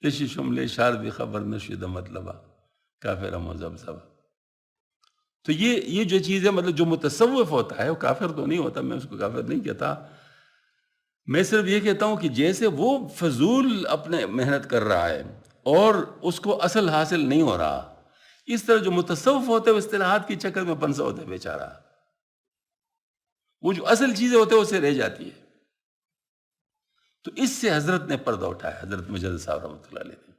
تشی شملے شار بھی خبر نشید مطلبہ کافر مذبذبہ. تو یہ جو چیز ہے، مطلب جو متصوف ہوتا ہے وہ کافر تو نہیں ہوتا، میں اس کو کافر نہیں کہتا. میں صرف یہ کہتا ہوں کہ جیسے وہ فضول اپنے محنت کر رہا ہے اور اس کو اصل حاصل نہیں ہو رہا، اس طرح جو متصوف ہوتے ہیں وہ اصطلاحات کے چکر میں پنسا ہوتا ہے بیچارہ. وہ جو اصل چیزیں ہوتے ہیں اسے رہ جاتی ہے. تو اس سے حضرت نے پردہ اٹھایا، حضرت مجدد صاحب رحمۃ اللہ علیہ نے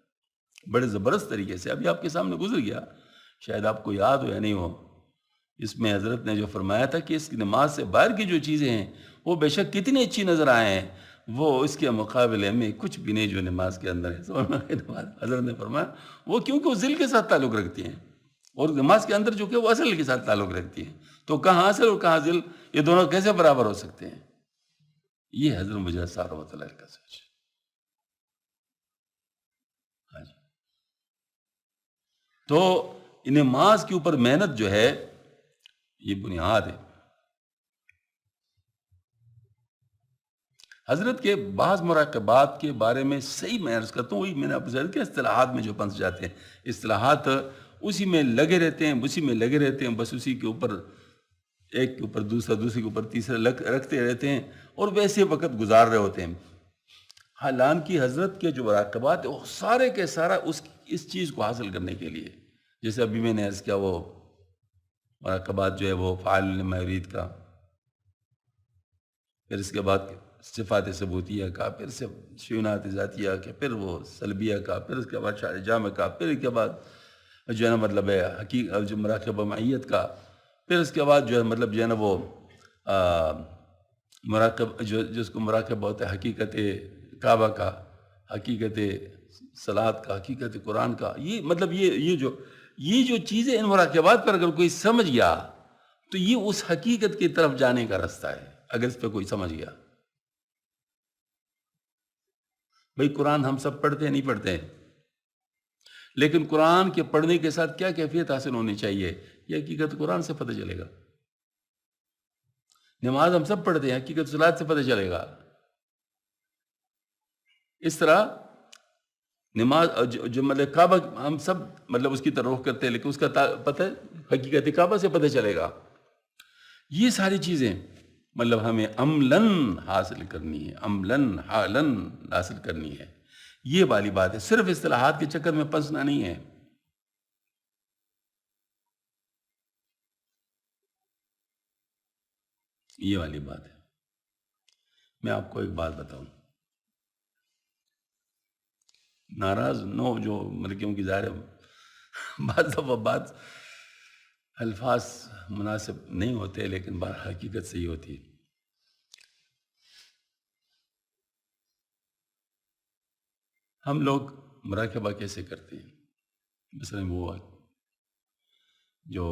بڑے زبردست طریقے سے. ابھی آپ کے سامنے گزر گیا، شاید آپ کو یاد ہو یا نہیں ہو. اس میں حضرت نے جو فرمایا تھا کہ اس کی نماز سے باہر کی جو چیزیں ہیں وہ بے شک کتنی اچھی نظر آئے ہیں، وہ اس کے مقابلے میں کچھ بھی نہیں جو نماز کے اندر ہے. حضرت نے فرمایا وہ کیونکہ وہ ذل کے ساتھ تعلق رکھتی ہیں، اور نماز کے اندر جو کہ وہ اصل کے ساتھ تعلق رکھتی ہیں. تو کہاں اصل اور کہاں ذل، یہ دونوں کیسے برابر ہو سکتے ہیں؟ یہ حضرت مجدد صاحب رحمۃ اللہ کا سوچ. ہاں جی. تو نماز کے اوپر محنت جو ہے یہ بنیاد ہے. حضرت کے بعض مراقبات کے بارے میں صحیح میں عرض کرتا ہوں، وہی میں نے آپ سے عرض کیا، اصطلاحات میں جو پھنس جاتے ہیں، اصطلاحات اسی میں لگے رہتے ہیں، بس اسی کے اوپر ایک کے اوپر دوسرا، دوسرے کے اوپر تیسرا رکھتے رہتے ہیں اور ویسے وقت گزار رہے ہوتے ہیں. حالانکہ حضرت کے جو مراقبات ہیں وہ سارے کے سارا اس چیز کو حاصل کرنے کے لیے. جیسے ابھی میں نے عرض کیا، وہ مراقبات جو ہے وہ فعال لما یرید کا، پھر اس کے بعد صفات ثبوتیہ کا، پھر سے شیونات ذاتیہ کا، پھر وہ سلبیہ کا، پھر اس کے بعد شعر جامع کا، پھر اس کے بعد جو ہے نا مطلب ہے حقیقت جو مراقبہ معیت کا، پھر اس کے بعد جو ہے مطلب جو ہے نا وہ مراقب جس کو مراقبہ ہوتا ہے حقیقت کعبہ کا، حقیقت صلاۃ کا، حقیقت قرآن کا. یہ مطلب یہ جو چیزیں ان مراقبات پر اگر کوئی سمجھ گیا تو یہ اس حقیقت کی طرف جانے کا راستہ ہے. اگر اس پہ کوئی سمجھ گیا، بھئی قرآن ہم سب پڑھتے ہیں نہیں پڑھتے ہیں، لیکن قرآن کے پڑھنے کے ساتھ کیا کیفیت حاصل ہونی چاہیے یہ حقیقت قرآن سے پتہ چلے گا. نماز ہم سب پڑھتے ہیں، حقیقت صلاۃ سے پتہ چلے گا. اس طرح نماز جو مطلب کعبہ ہم سب مطلب اس کی طرف رخ کرتے ہیں، لیکن اس کا پتہ حقیقت کعبہ سے پتہ چلے گا. یہ ساری چیزیں مطلب ہمیں عملاً حاصل کرنی ہے، عملاً حالاً حاصل کرنی ہے. یہ والی بات ہے، صرف اصطلاحات کے چکر میں پھنسنا نہیں ہے. یہ والی بات ہے. میں آپ کو ایک بات بتاؤں، ناراض نو جو ملکیوں کی ظاہر بعض دفعہ بات الفاظ مناسب نہیں ہوتے، لیکن بات حقیقت صحیح ہوتی ہے. ہم لوگ مراقبہ کیسے کرتے ہیں؟ مثلا وہ جو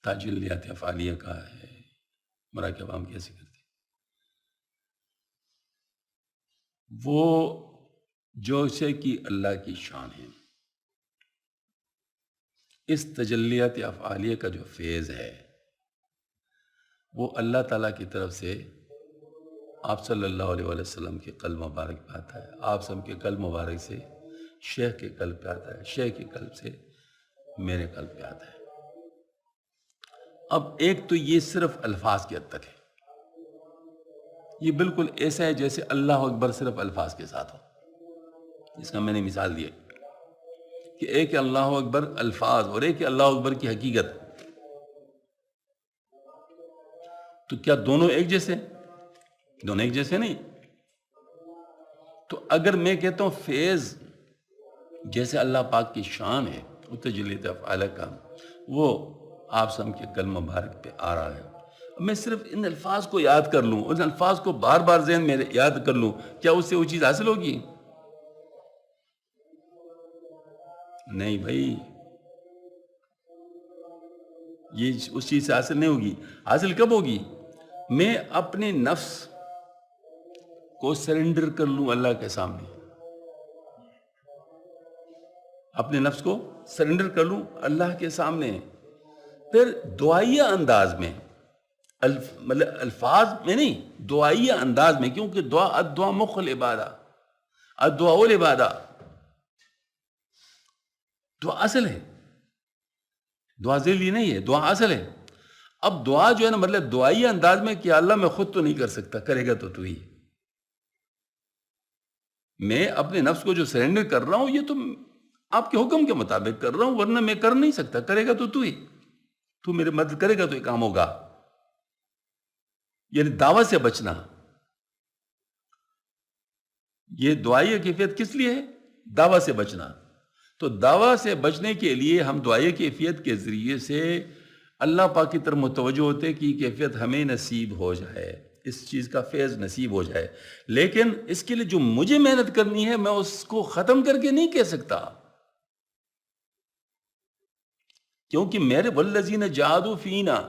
تاجلیات افعالیہ کا ہے، مراقبہ ہم کیسے کرتے ہیں؟ وہ جو سے کہ اللہ کی شان ہے، اس تجلیات افعالیہ کا جو فیض ہے وہ اللہ تعالیٰ کی طرف سے آپ صلی اللہ علیہ وسلم کے قلب مبارک پہ آتا ہے، آپ سب کے قلب مبارک سے شیخ کے قلب پہ آتا ہے، شیخ کے قلب سے میرے قلب پہ آتا ہے. اب ایک تو یہ صرف الفاظ کے حد تک ہے، یہ بالکل ایسا ہے جیسے اللہ اکبر صرف الفاظ کے ساتھ ہو. جس کا میں نے مثال دی کہ ایک اللہ اکبر الفاظ اور ایک اللہ اکبر کی حقیقت. تو کیا دونوں ایک جیسے؟ دونوں ایک جیسے نہیں. تو اگر میں کہتا ہوں فیض جیسے اللہ پاک کی شان ہے، وہ تجلیت افعال کا، وہ آپ سب کے قلب مبارک پہ آ رہا ہے، میں صرف ان الفاظ کو یاد کر لوں، ان الفاظ کو بار بار ذہن میں یاد کر لوں، کیا اس سے وہ چیز حاصل ہوگی؟ نہیں بھائی، یہ اس چیز سے حاصل نہیں ہوگی. حاصل کب ہوگی؟ میں اپنے نفس کو سرنڈر کر لوں اللہ کے سامنے، اپنے نفس کو سرنڈر کر لوں اللہ کے سامنے، پھر دعائیہ انداز میں مطلب الفاظ میں نہیں، دعائیہ انداز میں، کیونکہ الدعا مخ العبادہ، الدعاء العبادہ، دعا اصل ہے، دعا ذیلی نہیں ہے، دعا اصل ہے۔ اب دعا جو ہے نا مطلب دعائیہ انداز میں کہ اللہ میں خود تو نہیں کر سکتا، کرے گا تو ہی، میں اپنے نفس کو جو سرنڈر کر رہا ہوں یہ تو آپ کے حکم کے مطابق کر رہا ہوں، ورنہ میں کر نہیں سکتا، کرے گا تو ہی، تو میرے مدد کرے گا تو یہ کام ہوگا۔ یعنی دعوت سے بچنا، یہ دعائیہ کیفیت کس لیے ہے؟ دعوت سے بچنا۔ تو دعوت سے بچنے کے لیے ہم دعائیہ کیفیت کے ذریعے سے اللہ پاک کی طرف متوجہ ہوتے کہ یہ کیفیت ہمیں نصیب ہو جائے، اس چیز کا فیض نصیب ہو جائے، لیکن اس کے لیے جو مجھے محنت کرنی ہے میں اس کو ختم کر کے نہیں کہہ سکتا، کیونکہ میرے والذین جاہدوا فینا،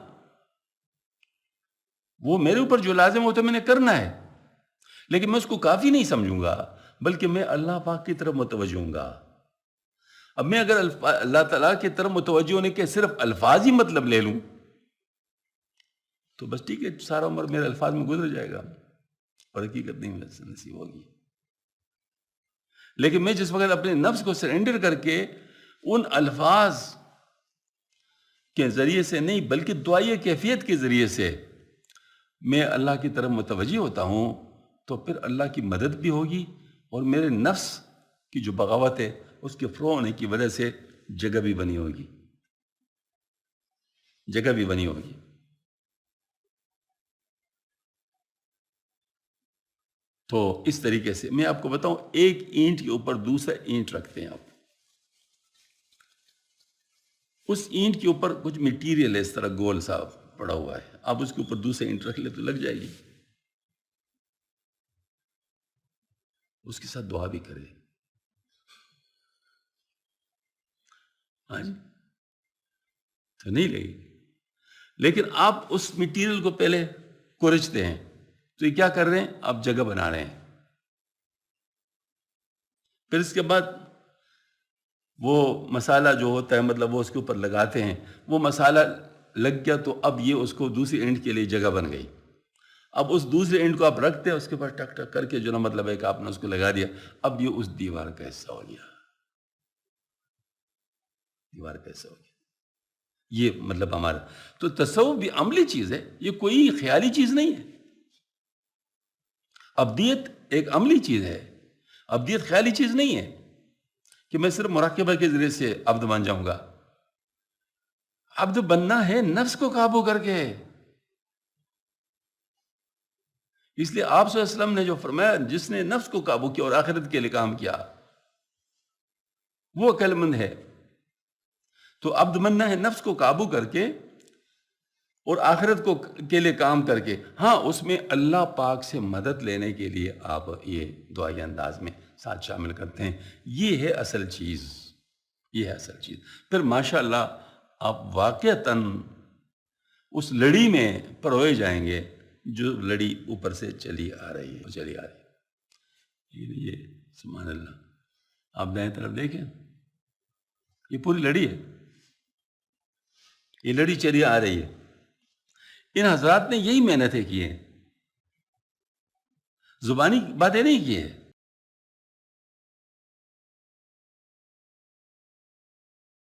وہ میرے اوپر جو لازم ہوتا ہے میں نے کرنا ہے، لیکن میں اس کو کافی نہیں سمجھوں گا، بلکہ میں اللہ پاک کی طرف متوجہ ہوں گا۔ اب میں اگر اللہ تعالیٰ کی طرف متوجہ ہونے کے صرف الفاظ ہی مطلب لے لوں تو بس ٹھیک ہے، سارا عمر میرے الفاظ میں گزر جائے گا اور حقیقت نہیں نصیب ہوگی۔ لیکن میں جس وقت اپنے نفس کو سرنڈر کر کے ان الفاظ کے ذریعے سے نہیں بلکہ دعائیہ کیفیت کے ذریعے سے میں اللہ کی طرف متوجہ ہوتا ہوں تو پھر اللہ کی مدد بھی ہوگی، اور میرے نفس کی جو بغاوت ہے اس کے فلو ہونے کی وجہ سے جگہ بھی بنی ہوگی، جگہ بھی بنی ہوگی۔ تو اس طریقے سے میں آپ کو بتاؤں، ایک اینٹ کے اوپر دوسرا اینٹ رکھتے ہیں آپ، اس اینٹ کے اوپر کچھ مٹیریل ہے اس طرح گول سا پڑا ہوا ہے، آپ اس کے اوپر دوسرا اینٹ رکھ لیں تو لگ جائے گی، اس کے ساتھ دعا بھی کرے، ہاں جی، تو نہیں لگے گی۔ لیکن آپ اس مٹیریل کو پہلے کورچتے ہیں، تو یہ کیا کر رہے ہیں؟ آپ جگہ بنا رہے ہیں، پھر اس کے بعد وہ مسالہ جو ہوتا ہے مطلب وہ اس کے اوپر لگاتے ہیں، وہ مسالہ لگ گیا تو اب یہ اس کو دوسری اینٹ کے لیے جگہ بن گئی۔ اب اس دوسرے اینٹ کو آپ رکھتے ہیں، اس کے اوپر ٹک ٹک کر کے جو نا مطلب ہے کہ آپ نے اس کو لگا دیا، اب یہ اس دیوار کا حصہ ہو گیا، دیوار کا حصہ ہو گیا۔ یہ مطلب ہمارا تو تصوف بھی عملی چیز ہے، یہ کوئی خیالی چیز نہیں ہے۔ ابدیت ایک عملی چیز ہے، ابدیت خیالی چیز نہیں ہے کہ میں صرف مراقبہ کے ذریعے سے عبد بن جاؤں گا۔ عبد بننا ہے نفس کو قابو کر کے، اس لیے آپ صلی اللہ علیہ وسلم نے جو فرمایا جس نے نفس کو قابو کیا اور آخرت کے لیے کام کیا وہ عقل مند ہے۔ تو عبد بننا ہے نفس کو قابو کر کے اور آخرت کو کے لیے کام کر کے، ہاں اس میں اللہ پاک سے مدد لینے کے لیے آپ یہ دعائیہ انداز میں ساتھ شامل کرتے ہیں، یہ ہے اصل چیز، یہ ہے اصل چیز۔ پھر ماشاءاللہ آپ واقعتاً اس لڑی میں پروئے جائیں گے جو لڑی اوپر سے چلی آ رہی ہے، چلی آ رہی ہے۔ یہ سبحان اللہ، آپ دائیں طرف دیکھیں، یہ پوری لڑی ہے، یہ لڑی چلی آ رہی ہے۔ ان حضرات نے یہی محنتیں کی ہیں، زبانی باتیں نہیں کی ہیں،